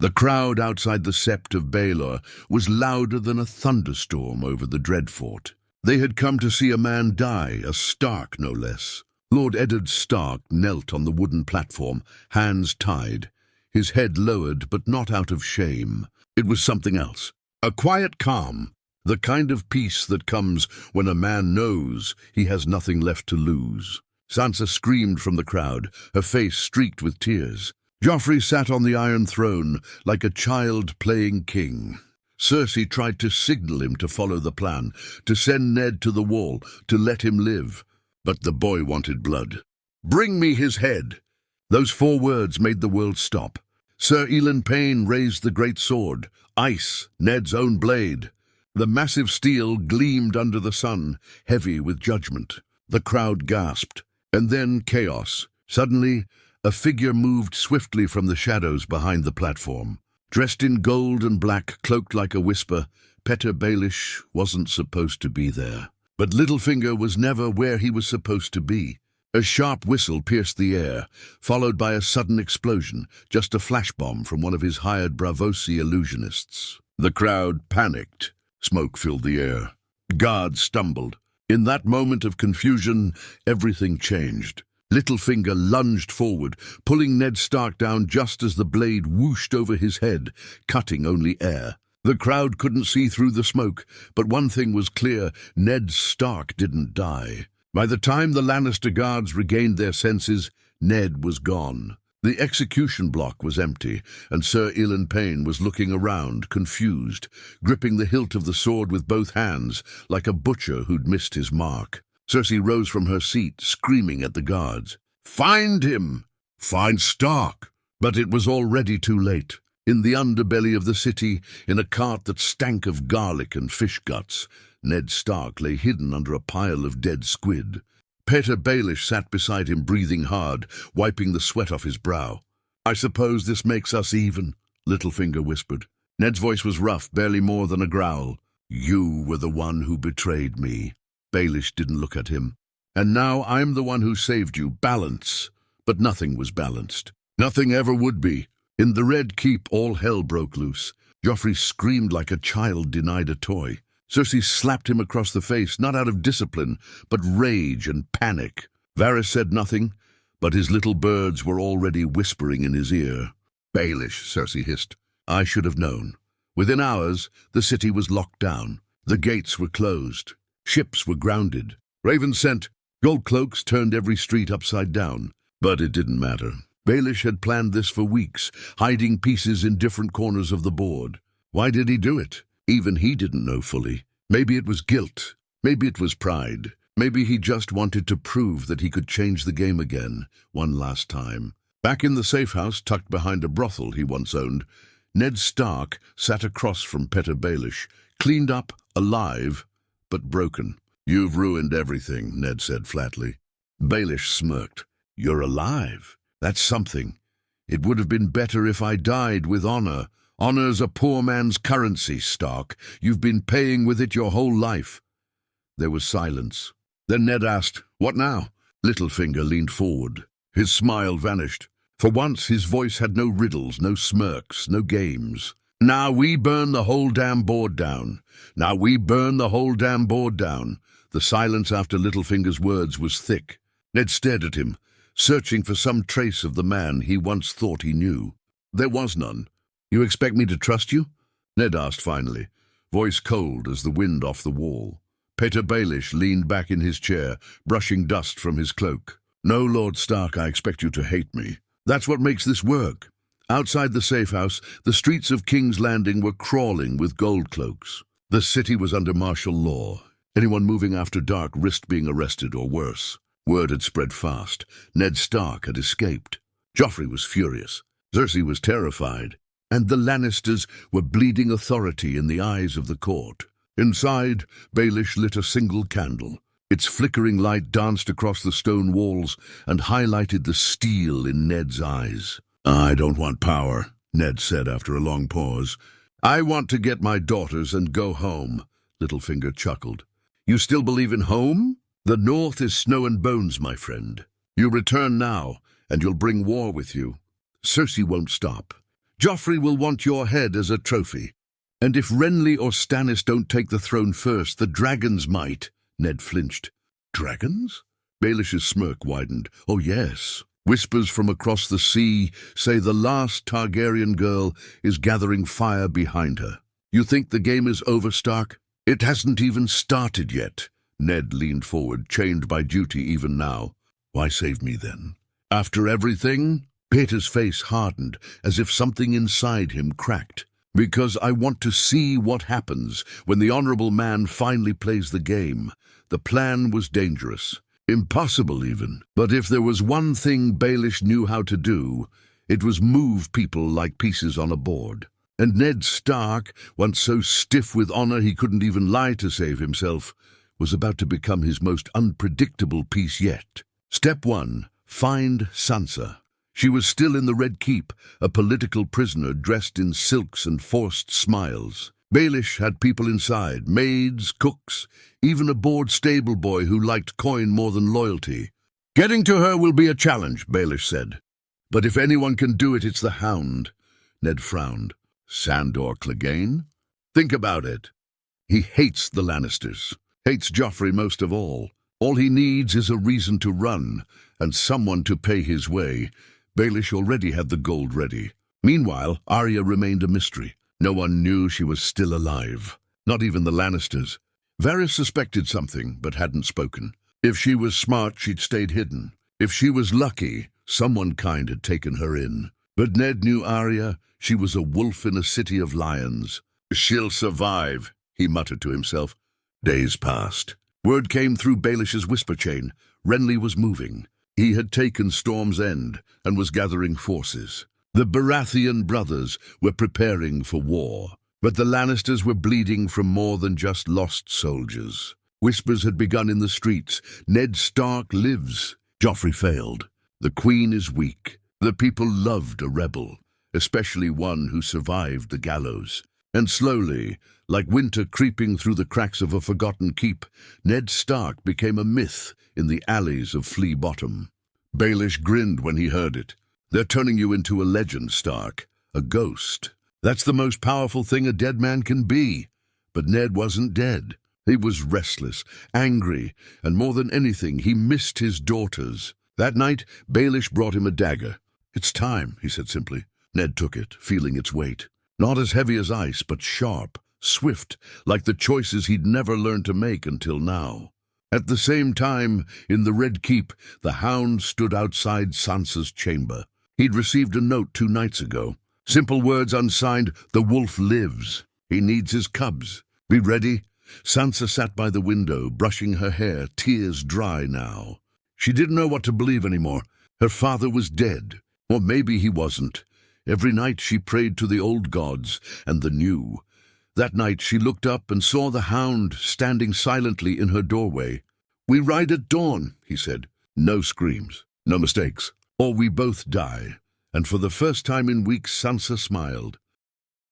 The crowd outside the Sept of Baelor was louder than a thunderstorm over the Dreadfort. They had come to see a man die, a Stark no less. Lord Eddard Stark knelt on the wooden platform, hands tied, his head lowered but not out of shame. It was something else. A quiet calm, the kind of peace that comes when a man knows he has nothing left to lose. Sansa screamed from the crowd, her face streaked with tears. Joffrey sat on the Iron Throne like a child playing king. Cersei tried to signal him to follow the plan, to send Ned to the wall, to let him live. But the boy wanted blood. "Bring me his head." Those 4 words made the world stop. Sir Elend Payne raised the great sword, ice, Ned's own blade. The massive steel gleamed under the sun, heavy with judgment. The crowd gasped, and then chaos. Suddenly, a figure moved swiftly from the shadows behind the platform. Dressed in gold and black, cloaked like a whisper, Petyr Baelish wasn't supposed to be there. But Littlefinger was never where he was supposed to be. A sharp whistle pierced the air, followed by a sudden explosion, just a flash bomb from one of his hired Braavosi illusionists. The crowd panicked. Smoke filled the air. Guards stumbled. In that moment of confusion, everything changed. Littlefinger lunged forward, pulling Ned Stark down just as the blade whooshed over his head, cutting only air. The crowd couldn't see through the smoke, but one thing was clear: Ned Stark didn't die. By the time the Lannister guards regained their senses, Ned was gone. The execution block was empty, and Sir Elend Payne was looking around, confused, gripping the hilt of the sword with both hands, like a butcher who'd missed his mark. Cersei rose from her seat, screaming at the guards. "Find him! Find Stark!" But it was already too late. In the underbelly of the city, in a cart that stank of garlic and fish guts, Ned Stark lay hidden under a pile of dead squid. Petyr Baelish sat beside him, breathing hard, wiping the sweat off his brow. "I suppose this makes us even," Littlefinger whispered. Ned's voice was rough, barely more than a growl. "You were the one who betrayed me." Baelish didn't look at him. "And now I'm the one who saved you. Balance." But nothing was balanced. Nothing ever would be. In the Red Keep, all hell broke loose. Joffrey screamed like a child denied a toy. Cersei slapped him across the face, not out of discipline, but rage and panic. Varys said nothing, but his little birds were already whispering in his ear. "Baelish," Cersei hissed. "I should have known." Within hours, the city was locked down. The gates were closed. Ships were grounded. Ravens sent. Gold cloaks turned every street upside down. But it didn't matter. Baelish had planned this for weeks, hiding pieces in different corners of the board. Why did he do it? Even he didn't know fully. Maybe it was guilt. Maybe it was pride. Maybe he just wanted to prove that he could change the game again, one last time. Back in the safe house, tucked behind a brothel he once owned, Ned Stark sat across from Petyr Baelish, cleaned up, alive, but broken. "You've ruined everything," Ned said flatly. Baelish smirked. "You're alive. That's something. It would have been better if I died with honor. Honor's a poor man's currency, Stark. You've been paying with it your whole life." There was silence. Then Ned asked, "What now?" Littlefinger leaned forward. His smile vanished. For once, his voice had no riddles, no smirks, no games. "Now we burn the whole damn board down. Now we burn the whole damn board down." The silence after Littlefinger's words was thick. Ned stared at him, searching for some trace of the man he once thought he knew. There was none. "You expect me to trust you?" Ned asked finally, voice cold as the wind off the wall. Petyr Baelish leaned back in his chair, brushing dust from his cloak. "No, Lord Stark, I expect you to hate me. That's what makes this work." Outside the safe house, the streets of King's Landing were crawling with gold cloaks. The city was under martial law. Anyone moving after dark risked being arrested or worse. Word had spread fast. Ned Stark had escaped. Joffrey was furious. Cersei was terrified. And the Lannisters were bleeding authority in the eyes of the court. Inside, Baelish lit a single candle. Its flickering light danced across the stone walls and highlighted the steel in Ned's eyes. "I don't want power," Ned said after a long pause. "I want to get my daughters and go home," Littlefinger chuckled. "You still believe in home? The North is snow and bones, my friend. You return now, and you'll bring war with you. Cersei won't stop. Joffrey will want your head as a trophy. And if Renly or Stannis don't take the throne first, the dragons might." Ned flinched. "Dragons?" Baelish's smirk widened. "Oh, yes. Whispers from across the sea say the last Targaryen girl is gathering fire behind her. You think the game is over, Stark? It hasn't even started yet." Ned leaned forward, chained by duty even now. "Why save me then? After everything?" Peter's face hardened, as if something inside him cracked. "Because I want to see what happens when the honorable man finally plays the game. The plan was dangerous. Impossible even. But if there was one thing Baelish knew how to do, it was move people like pieces on a board. And Ned Stark, once so stiff with honor he couldn't even lie to save himself, was about to become his most unpredictable piece yet. Step 1. Find Sansa. She was still in the Red Keep, a political prisoner dressed in silks and forced smiles. Baelish had people inside, maids, cooks, even a bored stable boy who liked coin more than loyalty. "Getting to her will be a challenge," Baelish said. "But if anyone can do it, it's the Hound." Ned frowned. "Sandor Clegane? Think about it. He hates the Lannisters, hates Joffrey most of all. All he needs is a reason to run, and someone to pay his way." Baelish already had the gold ready. Meanwhile, Arya remained a mystery. No one knew she was still alive. Not even the Lannisters. Varys suspected something, but hadn't spoken. If she was smart, she'd stayed hidden. If she was lucky, someone kind had taken her in. But Ned knew Arya. She was a wolf in a city of lions. "She'll survive," he muttered to himself. Days passed. Word came through Baelish's whisper chain. Renly was moving. He had taken Storm's End and was gathering forces. The Baratheon brothers were preparing for war, but the Lannisters were bleeding from more than just lost soldiers. Whispers had begun in the streets. "Ned Stark lives." Joffrey failed. "The Queen is weak." The people loved a rebel, especially one who survived the gallows. And slowly, like winter creeping through the cracks of a forgotten keep, Ned Stark became a myth in the alleys of Flea Bottom. Baelish grinned when he heard it. "They're turning you into a legend, Stark. A ghost. That's the most powerful thing a dead man can be." But Ned wasn't dead. He was restless, angry, and more than anything, he missed his daughters. That night, Baelish brought him a dagger. "It's time," he said simply. Ned took it, feeling its weight. Not as heavy as ice, but sharp, swift, like the choices he'd never learned to make until now. At the same time, in the Red Keep, the Hound stood outside Sansa's chamber. He'd received a note 2 nights ago. Simple words unsigned: "The wolf lives. He needs his cubs. Be ready." Sansa sat by the window, brushing her hair, tears dry now. She didn't know what to believe anymore. Her father was dead. Or maybe he wasn't. Every night she prayed to the old gods and the new. That night she looked up and saw the Hound standing silently in her doorway. "We ride at dawn," he said. No screams, no mistakes. "Or we both die." And for the first time in weeks, Sansa smiled.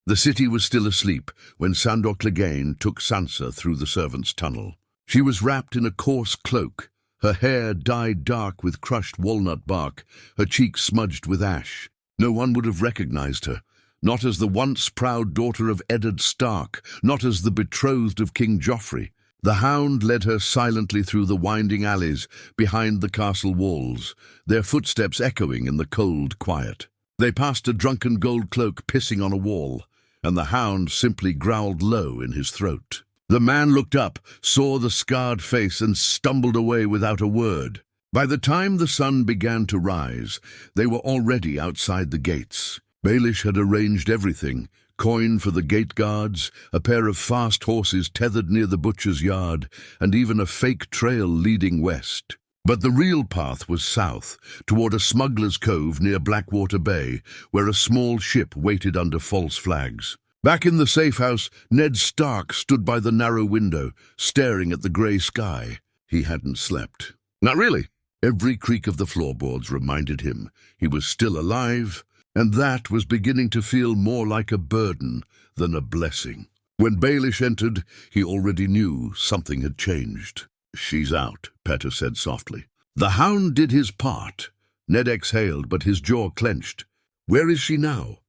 The city was still asleep when Sandor Clegane took Sansa through the servants' tunnel. She was wrapped in a coarse cloak, her hair dyed dark with crushed walnut bark, her cheeks smudged with ash. No one would have recognized her, not as the once proud daughter of Eddard Stark, not as the betrothed of King Joffrey. The Hound led her silently through the winding alleys behind the castle walls, their footsteps echoing in the cold quiet. They passed a drunken gold cloak pissing on a wall, and the Hound simply growled low in his throat. The man looked up, saw the scarred face, and stumbled away without a word. By the time the sun began to rise, they were already outside the gates. Baelish had arranged everything: coin for the gate guards, a pair of fast horses tethered near the butcher's yard, and even a fake trail leading west. But the real path was south, toward a smuggler's cove near Blackwater Bay, where a small ship waited under false flags. Back in the safe house, Ned Stark stood by the narrow window, staring at the grey sky. He hadn't slept. Not really. Every creak of the floorboards reminded him he was still alive, and that was beginning to feel more like a burden than a blessing. When Baelish entered, he already knew something had changed. "She's out," Petter said softly. The Hound did his part. Ned exhaled, but his jaw clenched. "Where is she now?"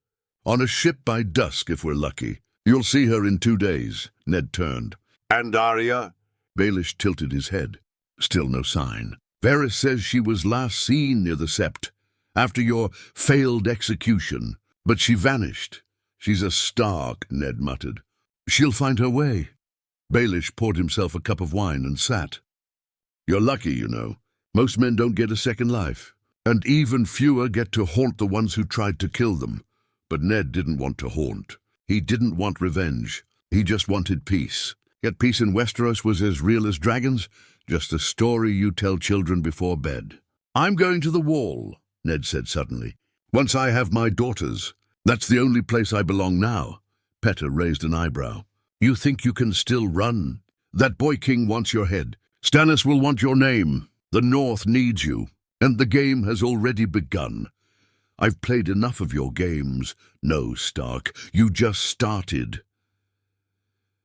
On a ship by dusk, if we're lucky. You'll see her in 2 days." Ned turned. "And Arya?" Baelish tilted his head. Still no sign. "Varys says she was last seen near the Sept, after your failed execution. But she vanished." "She's a Stark," Ned muttered. "She'll find her way." Baelish poured himself a cup of wine and sat. "You're lucky, you know. Most men don't get a second life. And even fewer get to haunt the ones who tried to kill them. But Ned didn't want to haunt. He didn't want revenge. He just wanted peace. Yet peace in Westeros was as real as dragons, just a story you tell children before bed. "I'm going to the Wall," Ned said suddenly. "Once I have my daughters. That's the only place I belong now." Petter raised an eyebrow. "You think you can still run? That boy king wants your head. Stannis will want your name. The North needs you. And the game has already begun. I've played enough of your games. No, Stark, you just started."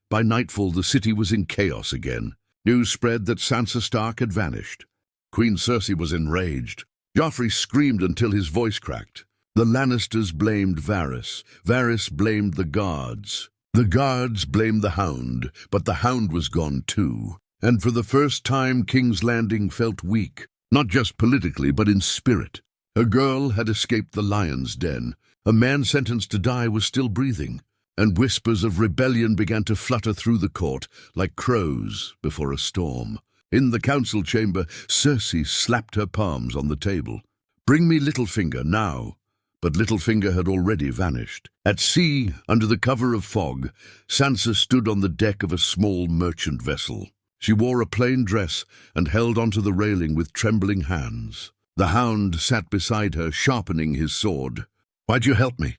By nightfall, the city was in chaos again. News spread that Sansa Stark had vanished. Queen Cersei was enraged. Joffrey screamed until his voice cracked. The Lannisters blamed Varys. Varys blamed the guards. The guards blamed the Hound, but the Hound was gone too. And for the first time, King's Landing felt weak, not just politically, but in spirit. A girl had escaped the lion's den. A man sentenced to die was still breathing. And whispers of rebellion began to flutter through the court like crows before a storm. In the council chamber, Cersei slapped her palms on the table. "Bring me Littlefinger now." But Littlefinger had already vanished. At sea, under the cover of fog, Sansa stood on the deck of a small merchant vessel. She wore a plain dress and held onto the railing with trembling hands. The Hound sat beside her, sharpening his sword. "Why'd you help me?"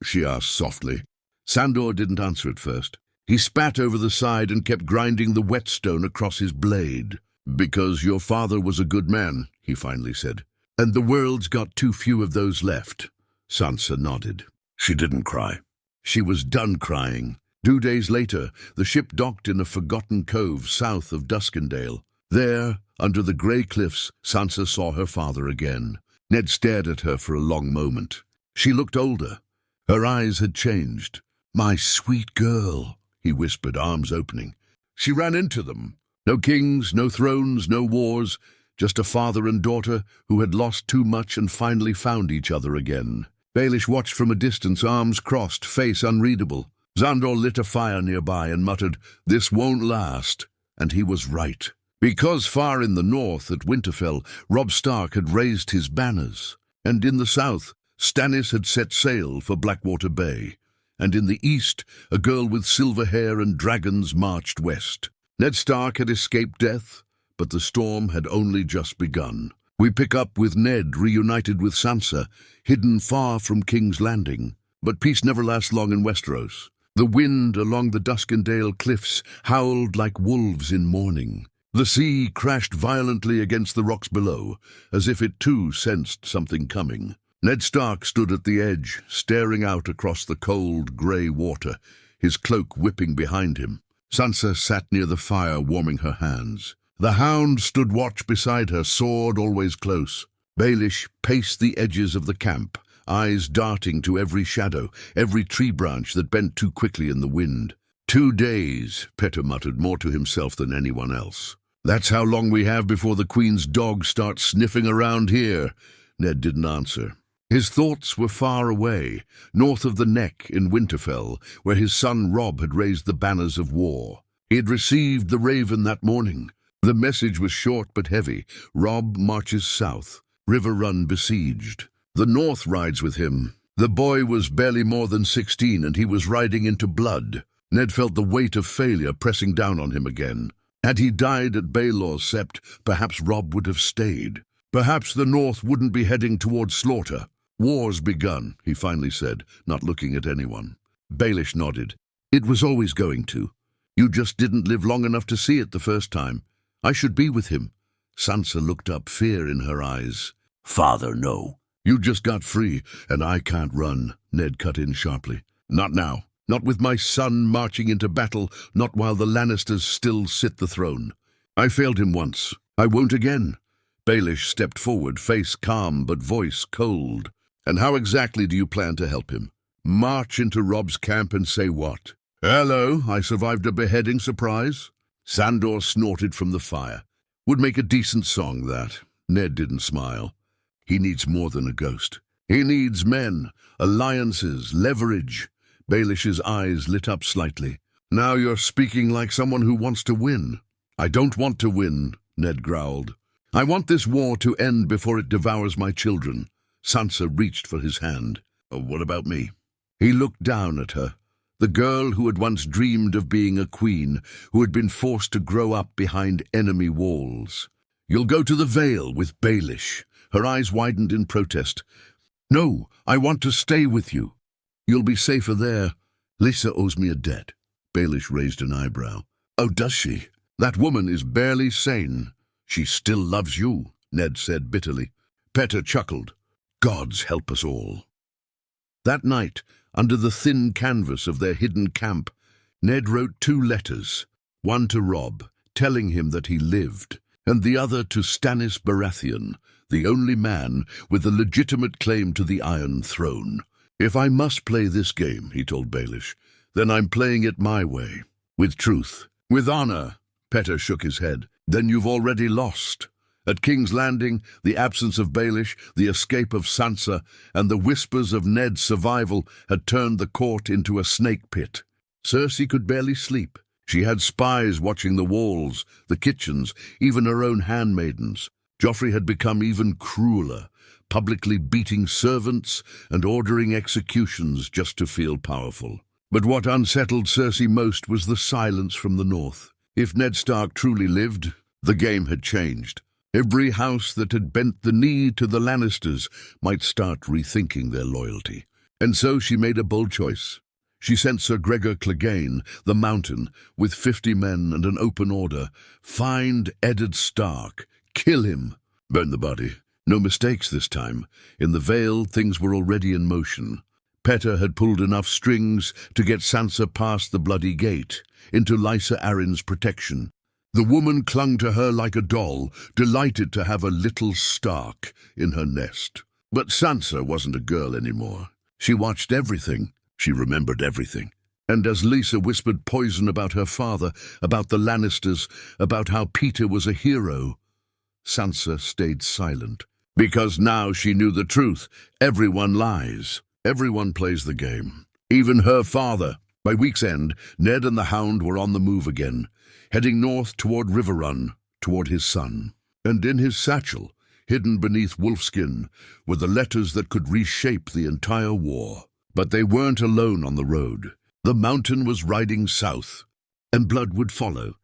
she asked softly. Sandor didn't answer at first. He spat over the side and kept grinding the whetstone across his blade. "Because your father was a good man," he finally said. "And the world's got too few of those left." Sansa nodded. She didn't cry. She was done crying. 2 days later, the ship docked in a forgotten cove south of Duskendale. There, under the grey cliffs, Sansa saw her father again. Ned stared at her for a long moment. She looked older. Her eyes had changed. "My sweet girl," he whispered, arms opening. She ran into them. No kings, no thrones, no wars, just a father and daughter who had lost too much and finally found each other again. Baelish watched from a distance, arms crossed, face unreadable. Xandor lit a fire nearby and muttered, "This won't last." And he was right. Because far in the north, at Winterfell, Robb Stark had raised his banners. And in the south, Stannis had set sail for Blackwater Bay. And in the east, a girl with silver hair and dragons marched west. Ned Stark had escaped death, but the storm had only just begun. We pick up with Ned reunited with Sansa, hidden far from King's Landing. But peace never lasts long in Westeros. The wind along the Duskendale cliffs howled like wolves in mourning. The sea crashed violently against the rocks below, as if it too sensed something coming. Ned Stark stood at the edge, staring out across the cold, grey water, his cloak whipping behind him. Sansa sat near the fire, warming her hands. The Hound stood watch beside her, sword always close. Baelish paced the edges of the camp, eyes darting to every shadow, every tree branch that bent too quickly in the wind. 2 days, Petter muttered, more to himself than anyone else. "That's how long we have before the Queen's dog starts sniffing around here." Ned didn't answer. His thoughts were far away, north of the Neck in Winterfell, where his son Robb had raised the banners of war. He had received the Raven that morning. The message was short but heavy. Robb marches south. Riverrun besieged. The North rides with him. The boy was barely more than 16, and he was riding into blood. Ned felt the weight of failure pressing down on him again. Had he died at Baelor's Sept, perhaps Robb would have stayed. Perhaps the North wouldn't be heading towards slaughter. "War's begun," he finally said, not looking at anyone. Baelish nodded. "It was always going to. You just didn't live long enough to see it the first time. I should be with him." Sansa looked up, fear in her eyes. "Father, no. You just got free, and I can't run," Ned cut in sharply. "Not now. Not with my son marching into battle, not while the Lannisters still sit the throne. I failed him once. I won't again." Baelish stepped forward, face calm but voice cold. And how exactly do you plan to help him? March into Robb's camp and say what? Hello, I survived a beheading surprise? Sandor snorted from the fire. Would make a decent song, that. Ned didn't smile. He needs more than a ghost. He needs men, alliances, leverage. Baelish's eyes lit up slightly. Now you're speaking like someone who wants to win. I don't want to win, Ned growled. I want this war to end before it devours my children. Sansa reached for his hand. Oh, what about me? He looked down at her. The girl who had once dreamed of being a queen, who had been forced to grow up behind enemy walls. You'll go to the Vale with Baelish. Her eyes widened in protest. No, I want to stay with you. You'll be safer there. Lysa owes me a debt. Baelish raised an eyebrow. Oh, does she? That woman is barely sane. She still loves you, Ned said bitterly. Petter chuckled. Gods help us all. That night, under the thin canvas of their hidden camp, Ned wrote 2 letters, one to Robb, telling him that he lived, and the other to Stannis Baratheon, the only man with a legitimate claim to the Iron Throne. If I must play this game, he told Baelish, then I'm playing it my way, with truth, with honor. Petter shook his head. Then you've already lost. At King's Landing, the absence of Baelish, the escape of Sansa, and the whispers of Ned's survival had turned the court into a snake pit. Cersei could barely sleep. She had spies watching the walls, the kitchens, even her own handmaidens. Joffrey had become even crueler, publicly beating servants and ordering executions just to feel powerful. But what unsettled Cersei most was the silence from the north. If Ned Stark truly lived, the game had changed. Every house that had bent the knee to the Lannisters might start rethinking their loyalty. And so she made a bold choice. She sent Sir Gregor Clegane, the Mountain, with 50 men and an open order. Find Eddard Stark. Kill him. Burn the body. No mistakes this time. In the Vale, things were already in motion. Petter had pulled enough strings to get Sansa past the bloody gate, into Lysa Arryn's protection. The woman clung to her like a doll, delighted to have a little Stark in her nest. But Sansa wasn't a girl anymore. She watched everything. She remembered everything. And as Lysa whispered poison about her father, about the Lannisters, about how Peter was a hero, Sansa stayed silent. Because now she knew the truth. Everyone lies. Everyone plays the game. Even her father. By week's end, Ned and the Hound were on the move again, heading north toward Riverrun, toward his son. And in his satchel, hidden beneath wolfskin, were the letters that could reshape the entire war. But they weren't alone on the road. The Mountain was riding south, and blood would follow.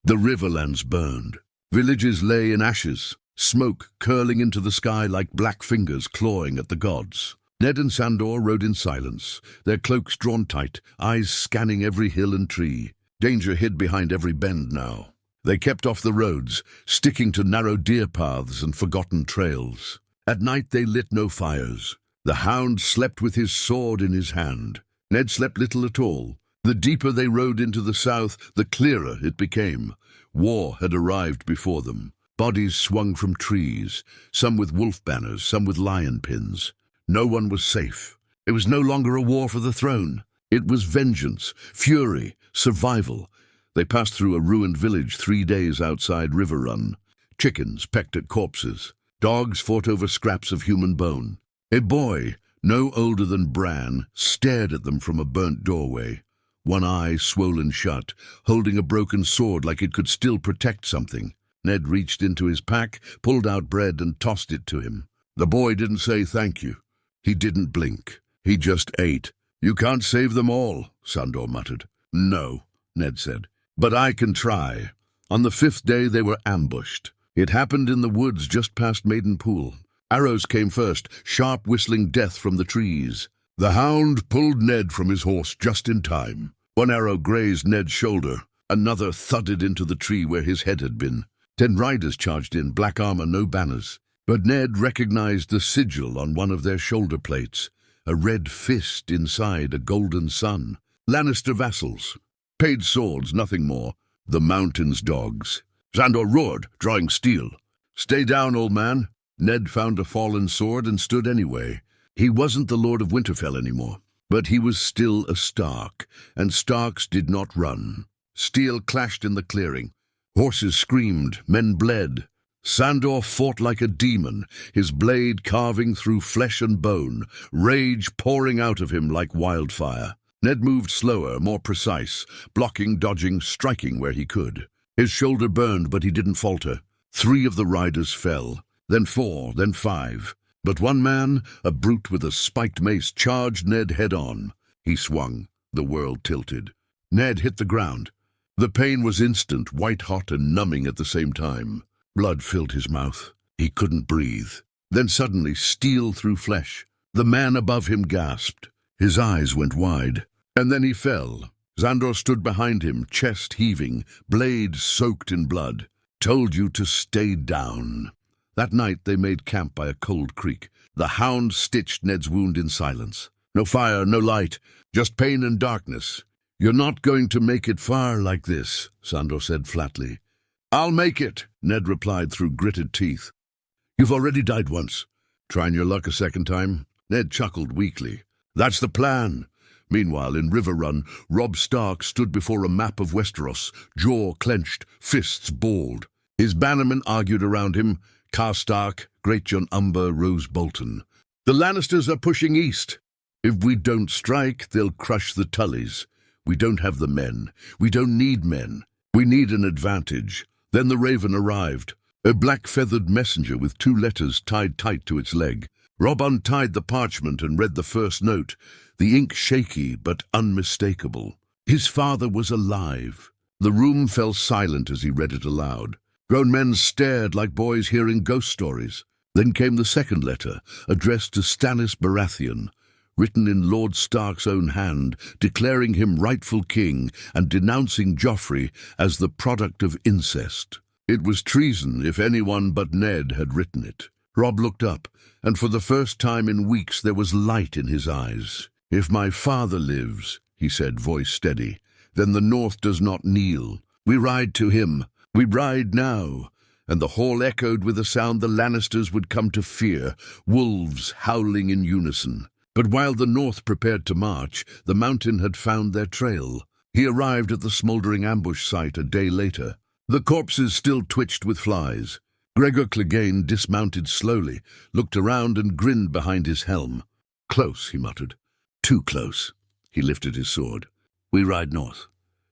The riverlands burned. Villages lay in ashes, smoke curling into the sky like black fingers clawing at the gods. Ned and Sandor rode in silence, their cloaks drawn tight, eyes scanning every hill and tree. Danger hid behind every bend now. They kept off the roads, sticking to narrow deer paths and forgotten trails. At night they lit no fires. The Hound slept with his sword in his hand. Ned slept little at all. The deeper they rode into the south, the clearer it became. War had arrived before them. Bodies swung from trees, some with wolf banners, some with lion pins. No one was safe. It was no longer a war for the throne. It was vengeance, fury, survival. They passed through a ruined village 3 days outside Riverrun. Chickens pecked at corpses. Dogs fought over scraps of human bone. A boy, no older than Bran, stared at them from a burnt doorway, one eye swollen shut, holding a broken sword like it could still protect something. Ned reached into his pack, pulled out bread and tossed it to him. The boy didn't say thank you. He didn't blink. He just ate. You can't save them all, Sandor muttered. No, Ned said. But I can try. On the 5th day they were ambushed. It happened in the woods just past Maiden Pool. Arrows came first, sharp whistling death from the trees. The Hound pulled Ned from his horse just in time. One arrow grazed Ned's shoulder. Another thudded into the tree where his head had been. 10 riders charged in, black armor, no banners. But Ned recognized the sigil on one of their shoulder plates, a red fist inside a golden sun. Lannister vassals. Paid swords, nothing more. The Mountain's dogs. Sandor roared, drawing steel. Stay down, old man. Ned found a fallen sword and stood anyway. He wasn't the Lord of Winterfell anymore, but he was still a Stark, and Starks did not run. Steel clashed in the clearing. Horses screamed, men bled. Sandor fought like a demon, his blade carving through flesh and bone, rage pouring out of him like wildfire. Ned moved slower, more precise, blocking, dodging, striking where he could. His shoulder burned, but he didn't falter. 3 of the riders fell, then 4, then 5. But one man, a brute with a spiked mace, charged Ned head-on. He swung. The world tilted. Ned hit the ground. The pain was instant, white-hot and numbing at the same time. Blood filled his mouth. He couldn't breathe. Then suddenly, steel through flesh. The man above him gasped. His eyes went wide. And then he fell. Xandor stood behind him, chest heaving, blade soaked in blood. Told you to stay down. That night they made camp by a cold creek. The hound stitched Ned's wound in silence. No fire, no light, just pain and darkness. You're not going to make it far like this, Sandor said flatly. I'll make it, Ned replied through gritted teeth. You've already died once. Trying your luck a second time? Ned chuckled weakly. That's the plan. Meanwhile, in Riverrun, Robb Stark stood before a map of Westeros, jaw clenched, fists balled. His bannermen argued around him, Karstark, Greatjon Umber, Rose Bolton. The Lannisters are pushing east. If we don't strike, they'll crush the Tullys. We don't have the men. We don't need men. We need an advantage. Then the Raven arrived, a black-feathered messenger with 2 letters tied tight to its leg. Robb untied the parchment and read the first note, the ink shaky but unmistakable. His father was alive. The room fell silent as he read it aloud. Grown men stared like boys hearing ghost stories. Then came the second letter, addressed to Stannis Baratheon, written in Lord Stark's own hand, declaring him rightful king and denouncing Joffrey as the product of incest. It was treason if anyone but Ned had written it. Robb looked up, and for the first time in weeks there was light in his eyes. If my father lives, he said, voice steady, then the North does not kneel. We ride to him. We ride now. And the hall echoed with a sound the Lannisters would come to fear, wolves howling in unison. But while the North prepared to march, the Mountain had found their trail. He arrived at the smoldering ambush site a day later. The corpses still twitched with flies. Gregor Clegane dismounted slowly, looked around and grinned behind his helm. Close, he muttered. Too close. He lifted his sword. We ride north.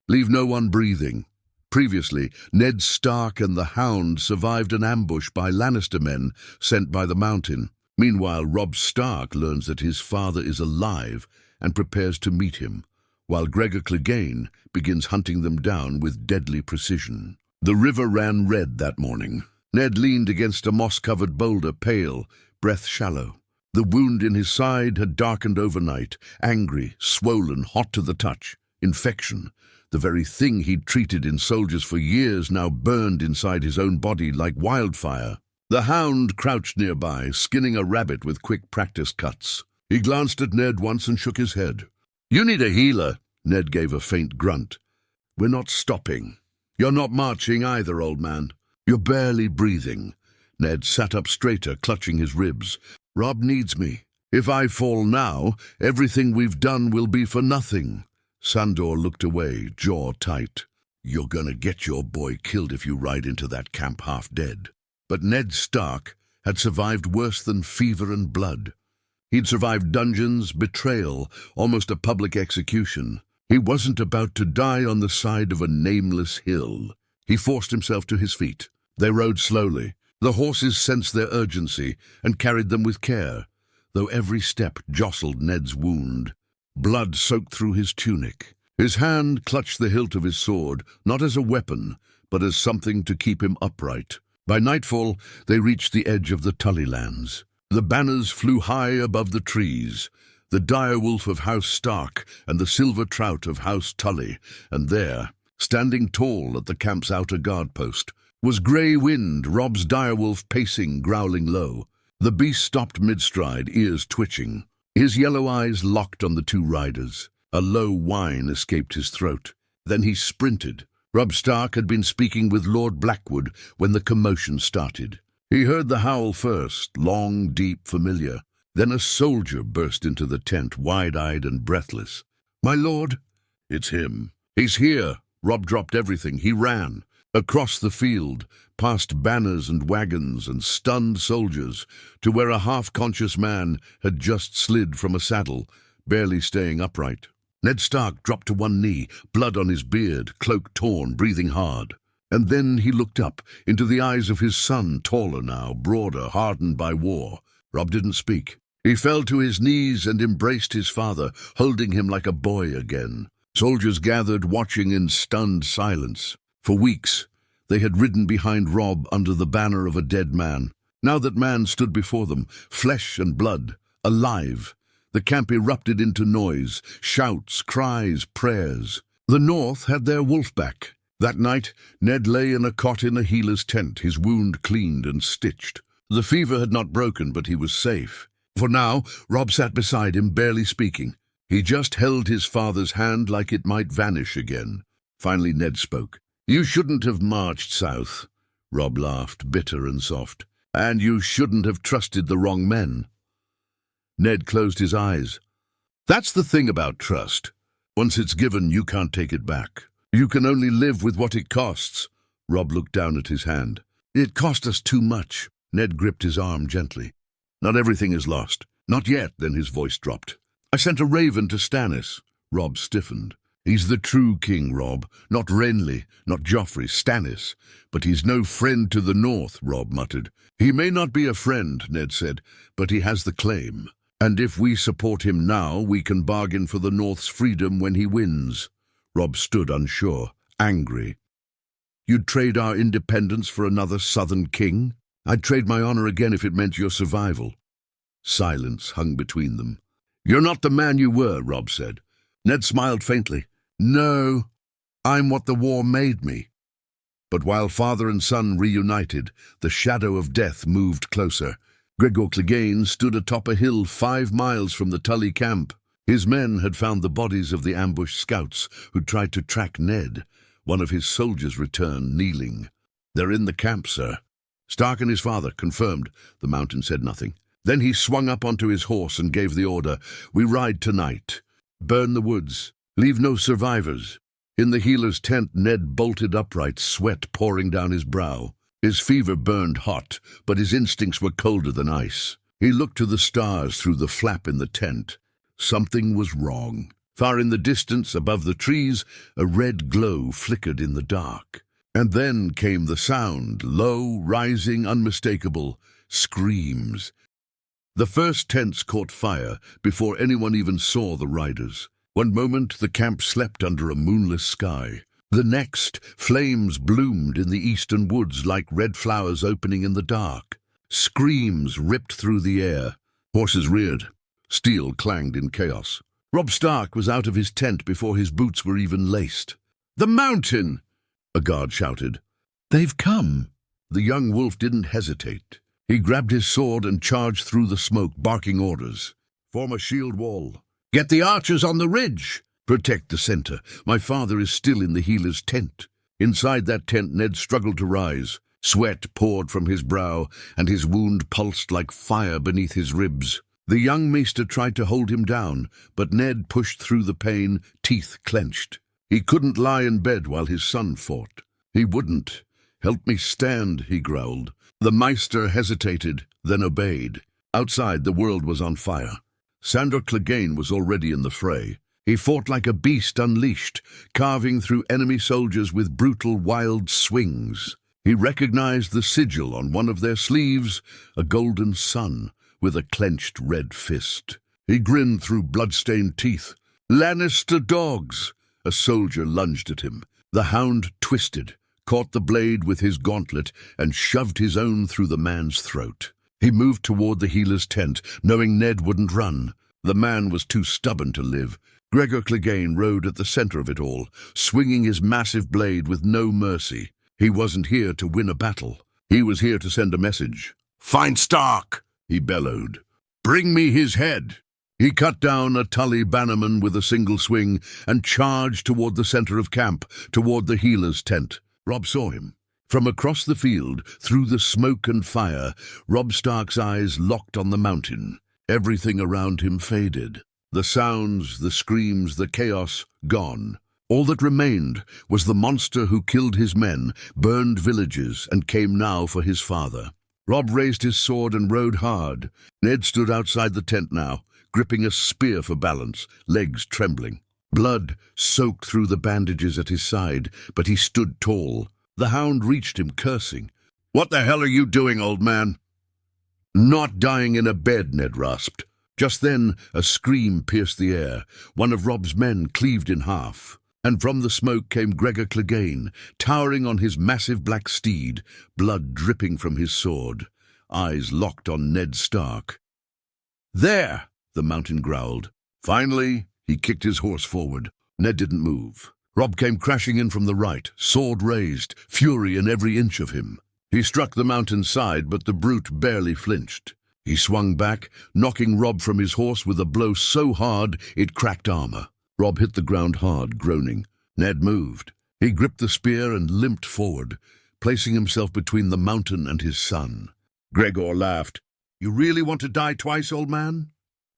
Leave no one breathing. Previously, Ned Stark and the Hound survived an ambush by Lannister men sent by the Mountain. Meanwhile, Robb Stark learns that his father is alive and prepares to meet him, while Gregor Clegane begins hunting them down with deadly precision. The river ran red that morning. Ned leaned against a moss-covered boulder, pale, breath shallow. The wound in his side had darkened overnight, angry, swollen, hot to the touch. Infection. The very thing he'd treated in soldiers for years now burned inside his own body like wildfire. The Hound crouched nearby, skinning a rabbit with quick practice cuts. He glanced at Ned once and shook his head. You need a healer. Ned gave a faint grunt. We're not stopping. You're not marching either, old man. You're barely breathing. Ned sat up straighter, clutching his ribs. Robb needs me. If I fall now, everything we've done will be for nothing. Sandor looked away, jaw tight. You're gonna get your boy killed if you ride into that camp half dead. But Ned Stark had survived worse than fever and blood. He'd survived dungeons, betrayal, almost a public execution. He wasn't about to die on the side of a nameless hill. He forced himself to his feet. They rode slowly. The horses sensed their urgency and carried them with care, though every step jostled Ned's wound. Blood soaked through his tunic. His hand clutched the hilt of his sword, not as a weapon, but as something to keep him upright. By nightfall, they reached the edge of the Tully lands. The banners flew high above the trees, the direwolf of House Stark and the silver trout of House Tully, and there, standing tall at the camp's outer guard post, was Grey Wind, Robb's direwolf, pacing, growling low. The beast stopped mid-stride, ears twitching. His yellow eyes locked on the 2 riders. A low whine escaped his throat. Then he sprinted. Robb Stark had been speaking with Lord Blackwood when the commotion started. He heard the howl first, long, deep, familiar. Then a soldier burst into the tent, wide-eyed and breathless. "My lord?" "It's him." "He's here." Rob dropped everything. He ran. Across the field, past banners and wagons and stunned soldiers, to where a half-conscious man had just slid from a saddle, barely staying upright. Ned Stark dropped to one knee, blood on his beard, cloak torn, breathing hard. And then he looked up, into the eyes of his son, taller now, broader, hardened by war. Rob didn't speak. He fell to his knees and embraced his father, holding him like a boy again. Soldiers gathered, watching in stunned silence. For weeks, they had ridden behind Rob under the banner of a dead man. Now that man stood before them, flesh and blood, alive. The camp erupted into noise, shouts, cries, prayers. The North had their wolf back. That night, Ned lay in a cot in a healer's tent, his wound cleaned and stitched. The fever had not broken, but he was safe. For now, Rob sat beside him, barely speaking. He just held his father's hand like it might vanish again. Finally, Ned spoke. "You shouldn't have marched south." Rob laughed, bitter and soft. "And you shouldn't have trusted the wrong men." Ned closed his eyes. "That's the thing about trust. Once it's given, you can't take it back. You can only live with what it costs." Rob looked down at his hand. "It cost us too much." Ned gripped his arm gently. "Not everything is lost." "Not yet," then his voice dropped. "I sent a raven to Stannis." Rob stiffened. "He's the true king, Rob. Not Renly, not Joffrey, Stannis. But he's no friend to the North," Rob muttered. "He may not be a friend," Ned said, "but he has the claim. And if we support him now, we can bargain for the North's freedom when he wins." Rob stood unsure, angry. "You'd trade our independence for another southern king?" "I'd trade my honor again if it meant your survival." Silence hung between them. "You're not the man you were," Rob said. Ned smiled faintly. "No, I'm what the war made me." But while father and son reunited, the shadow of death moved closer. Gregor Clegane stood atop a hill 5 miles from the Tully camp. His men had found the bodies of the ambushed scouts who tried to track Ned. One of his soldiers returned, kneeling. "They're in the camp, sir." Stark and his father confirmed. The mountain said nothing. Then he swung up onto his horse and gave the order. "We ride tonight. Burn the woods. Leave no survivors." In the healer's tent, Ned bolted upright, sweat pouring down his brow. His fever burned hot, but his instincts were colder than ice. He looked to the stars through the flap in the tent. Something was wrong. Far in the distance, above the trees, a red glow flickered in the dark. And then came the sound, low, rising, unmistakable, screams. The first tents caught fire before anyone even saw the riders. One moment the camp slept under a moonless sky. The next, flames bloomed in the eastern woods like red flowers opening in the dark. Screams ripped through the air. Horses reared. Steel clanged in chaos. Robb Stark was out of his tent before his boots were even laced. "The mountain!" a guard shouted. "They've come!" The young wolf didn't hesitate. He grabbed his sword and charged through the smoke, barking orders. "Form a shield wall. Get the archers on the ridge. Protect the center. My father is still in the healer's tent." Inside that tent, Ned struggled to rise. Sweat poured from his brow, and his wound pulsed like fire beneath his ribs. The young maester tried to hold him down, but Ned pushed through the pain, teeth clenched. He couldn't lie in bed while his son fought. He wouldn't. "Help me stand," he growled. The maester hesitated, then obeyed. Outside, the world was on fire. Sandor Clegane was already in the fray. He fought like a beast unleashed, carving through enemy soldiers with brutal, wild swings. He recognized the sigil on one of their sleeves, a golden sun with a clenched red fist. He grinned through blood-stained teeth. "Lannister dogs!" A soldier lunged at him. The hound twisted, caught the blade with his gauntlet, and shoved his own through the man's throat. He moved toward the healer's tent, knowing Ned wouldn't run. The man was too stubborn to live. Gregor Clegane rode at the center of it all, swinging his massive blade with no mercy. He wasn't here to win a battle. He was here to send a message. "Find Stark!" he bellowed. "Bring me his head!" He cut down a Tully bannerman with a single swing and charged toward the center of camp, toward the healer's tent. Robb saw him. From across the field, through the smoke and fire, Robb Stark's eyes locked on the mountain. Everything around him faded. The sounds, the screams, the chaos, gone. All that remained was the monster who killed his men, burned villages, and came now for his father. Robb raised his sword and rode hard. Ned stood outside the tent now, gripping a spear for balance, legs trembling. Blood soaked through the bandages at his side, but he stood tall. The hound reached him, cursing. "What the hell are you doing, old man?" "Not dying in a bed," Ned rasped. Just then, a scream pierced the air. One of Robb's men cleaved in half. And from the smoke came Gregor Clegane, towering on his massive black steed, blood dripping from his sword, eyes locked on Ned Stark. "There!" the mountain growled. Finally, he kicked his horse forward. Ned didn't move. Robb came crashing in from the right, sword raised, fury in every inch of him. He struck the mountain's side, but the brute barely flinched. He swung back, knocking Robb from his horse with a blow so hard it cracked armor. Robb hit the ground hard, groaning. Ned moved. He gripped the spear and limped forward, placing himself between the mountain and his son. Gregor laughed. "You really want to die twice, old man?"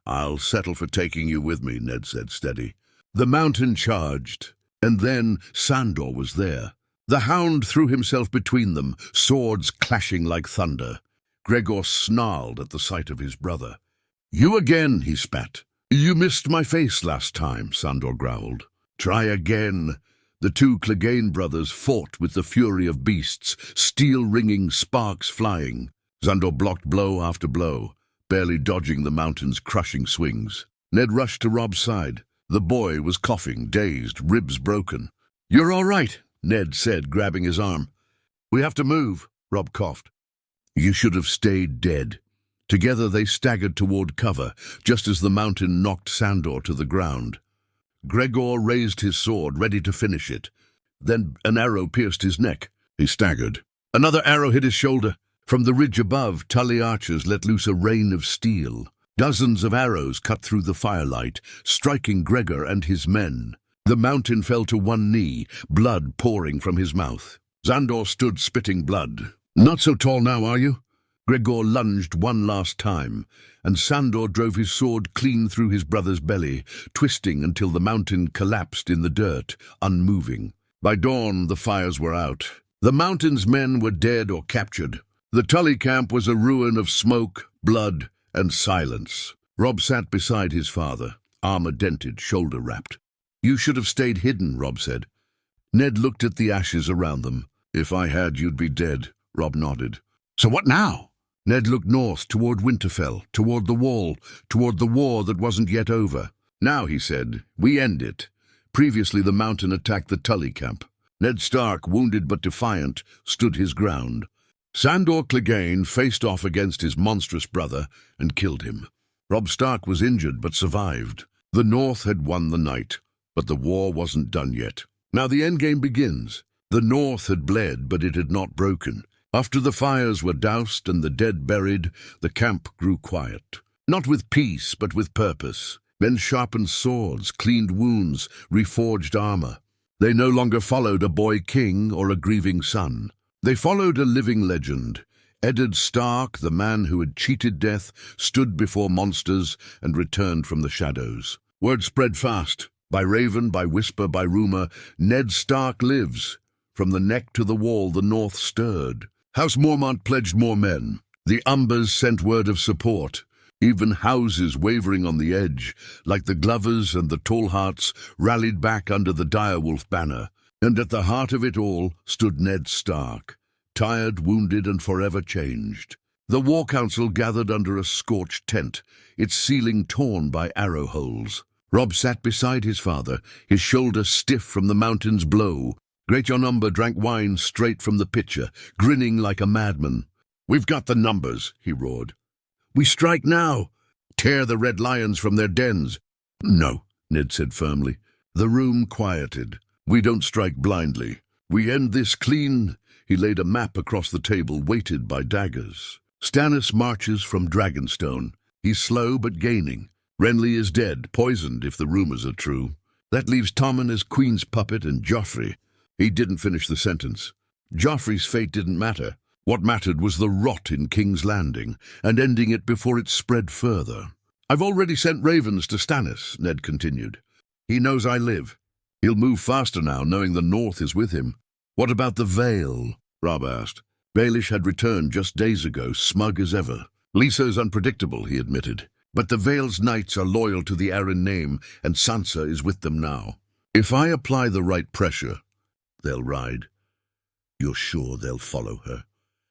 "I'll settle for taking you with me," Ned said, steady. The mountain charged, and then Sandor was there. The hound threw himself between them, swords clashing like thunder. Gregor snarled at the sight of his brother. "You again," he spat. "You missed my face last time," Sandor growled. "Try again." The two Clegane brothers fought with the fury of beasts, steel ringing, sparks flying. Sandor blocked blow after blow, barely dodging the mountain's crushing swings. Ned rushed to Robb's side. The boy was coughing, dazed, ribs broken. "You're all right," Ned said, grabbing his arm. "We have to move," Robb coughed. "You should have stayed dead." Together they staggered toward cover, just as the mountain knocked Sandor to the ground. Gregor raised his sword, ready to finish it. Then an arrow pierced his neck. He staggered. Another arrow hit his shoulder. From the ridge above, Tully archers let loose a rain of steel. Dozens of arrows cut through the firelight, striking Gregor and his men. The mountain fell to one knee, blood pouring from his mouth. Sandor stood spitting blood. "Not so tall now, are you?" Gregor lunged one last time, and Sandor drove his sword clean through his brother's belly, twisting until the mountain collapsed in the dirt, unmoving. By dawn, the fires were out. The mountain's men were dead or captured. The Tully camp was a ruin of smoke, blood, and silence. Robb sat beside his father, armor dented, shoulder wrapped. "You should have stayed hidden," Robb said. Ned looked at the ashes around them. "If I had, you'd be dead," Robb nodded. "So what now?" Ned looked north, toward Winterfell, toward the wall, toward the war that wasn't yet over. "Now," he said, "we end it." Previously the mountain attacked the Tully camp. Ned Stark, wounded but defiant, stood his ground. Sandor Clegane faced off against his monstrous brother and killed him. Robb Stark was injured but survived. The North had won the night, but the war wasn't done yet. Now the endgame begins. The North had bled, but it had not broken. After the fires were doused and the dead buried, the camp grew quiet. Not with peace, but with purpose. Men sharpened swords, cleaned wounds, reforged armor. They no longer followed a boy king or a grieving son. They followed a living legend. Eddard Stark, the man who had cheated death, stood before monsters and returned from the shadows. Word spread fast. By raven, by whisper, by rumor, Ned Stark lives. From the neck to the wall, the North stirred. House Mormont pledged more men. The Umbers sent word of support. Even houses wavering on the edge, like the Glovers and the Tallhearts, rallied back under the Direwolf banner. And at the heart of it all stood Ned Stark, tired, wounded, and forever changed. The War Council gathered under a scorched tent, its ceiling torn by arrow holes. Robb sat beside his father, his shoulder stiff from the mountain's blow. Great John Umber drank wine straight from the pitcher, grinning like a madman. "We've got the numbers," he roared. "We strike now. Tear the Red Lions from their dens." "No," Ned said firmly. The room quieted. "We don't strike blindly. We end this clean." He laid a map across the table, weighted by daggers. "Stannis marches from Dragonstone. He's slow but gaining. Renly is dead, poisoned if the rumors are true. That leaves Tommen as Queen's puppet and Joffrey." He didn't finish the sentence. Joffrey's fate didn't matter. What mattered was the rot in King's Landing, and ending it before it spread further. I've already sent ravens to Stannis, Ned continued. He knows I live. He'll move faster now, knowing the North is with him. What about the Vale? Robb asked. Baelish had returned just days ago, smug as ever. Lysa's unpredictable, he admitted. But the Vale's knights are loyal to the Arryn name, and Sansa is with them now. If I apply the right pressure, they'll ride. You're sure they'll follow her?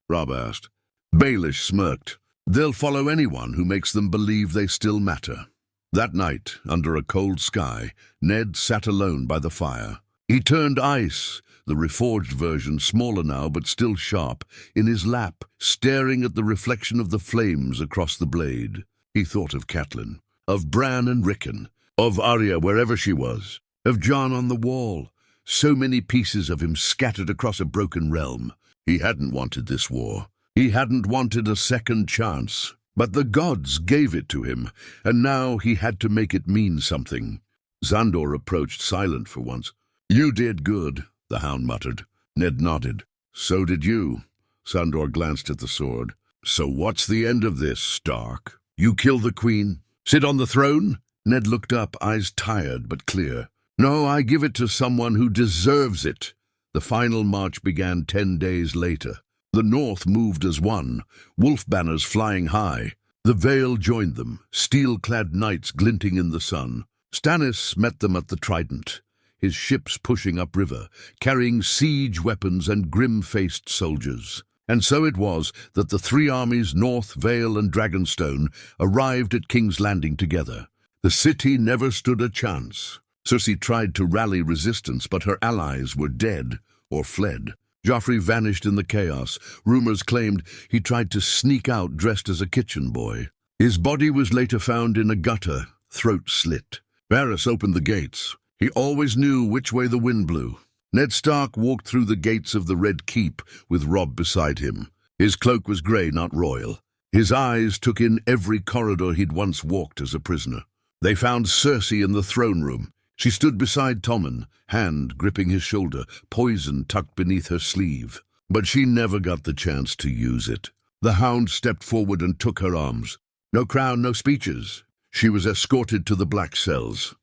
Robb asked. Baelish smirked. They'll follow anyone who makes them believe they still matter. That night, under a cold sky, Ned sat alone by the fire. He turned ice, the reforged version, smaller now but still sharp, in his lap, staring at the reflection of the flames across the blade. He thought of Catelyn, of Bran and Rickon, of Arya wherever she was, of Jon on the wall, so many pieces of him scattered across a broken realm. He hadn't wanted this war. He hadn't wanted a second chance. But the gods gave it to him, and now he had to make it mean something. Xandor approached, silent for once. You did good, the Hound muttered. Ned nodded. So did you. Sandor glanced at the sword. So what's the end of this, Stark? You kill the Queen? Sit on the throne? Ned looked up, eyes tired but clear. No, I give it to someone who deserves it. The final march began 10 days later. The North moved as one, wolf banners flying high. The Vale joined them, steel-clad knights glinting in the sun. Stannis met them at the Trident, his ships pushing upriver, carrying siege weapons and grim-faced soldiers. And so it was that the three armies, North, Vale and Dragonstone, arrived at King's Landing together. The city never stood a chance. Cersei tried to rally resistance, but her allies were dead or fled. Joffrey vanished in the chaos. Rumors claimed he tried to sneak out dressed as a kitchen boy. His body was later found in a gutter, throat slit. Varys opened the gates. He always knew which way the wind blew. Ned Stark walked through the gates of the Red Keep with Robb beside him. His cloak was grey, not royal. His eyes took in every corridor he'd once walked as a prisoner. They found Cersei in the throne room. She stood beside Tommen, hand gripping his shoulder, poison tucked beneath her sleeve. But she never got the chance to use it. The Hound stepped forward and took her arms. No crown, no speeches. She was escorted to the Black Cells.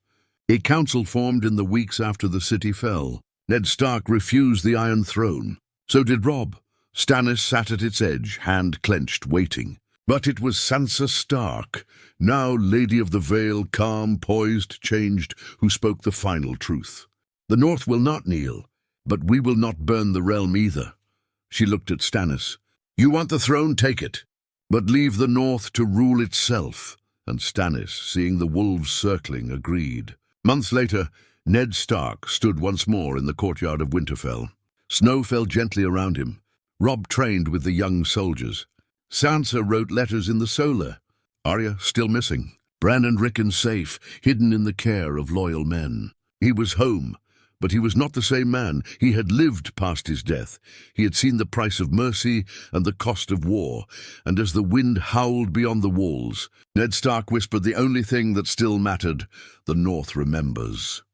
A council formed in the weeks after the city fell. Ned Stark refused the Iron Throne. So did Robb. Stannis sat at its edge, hand clenched, waiting. But it was Sansa Stark, now Lady of the Vale, calm, poised, changed, who spoke the final truth. The North will not kneel, but we will not burn the realm either. She looked at Stannis. You want the throne, take it, but leave the North to rule itself. And Stannis, seeing the wolves circling, agreed. Months later, Ned Stark stood once more in the courtyard of Winterfell. Snow fell gently around him. Robb trained with the young soldiers. Sansa wrote letters in the Solar. Arya still missing. Bran and Rickon safe, hidden in the care of loyal men. He was home, but he was not the same man. He had lived past his death. He had seen the price of mercy and the cost of war. And as the wind howled beyond the walls, Ned Stark whispered the only thing that still mattered: the North remembers.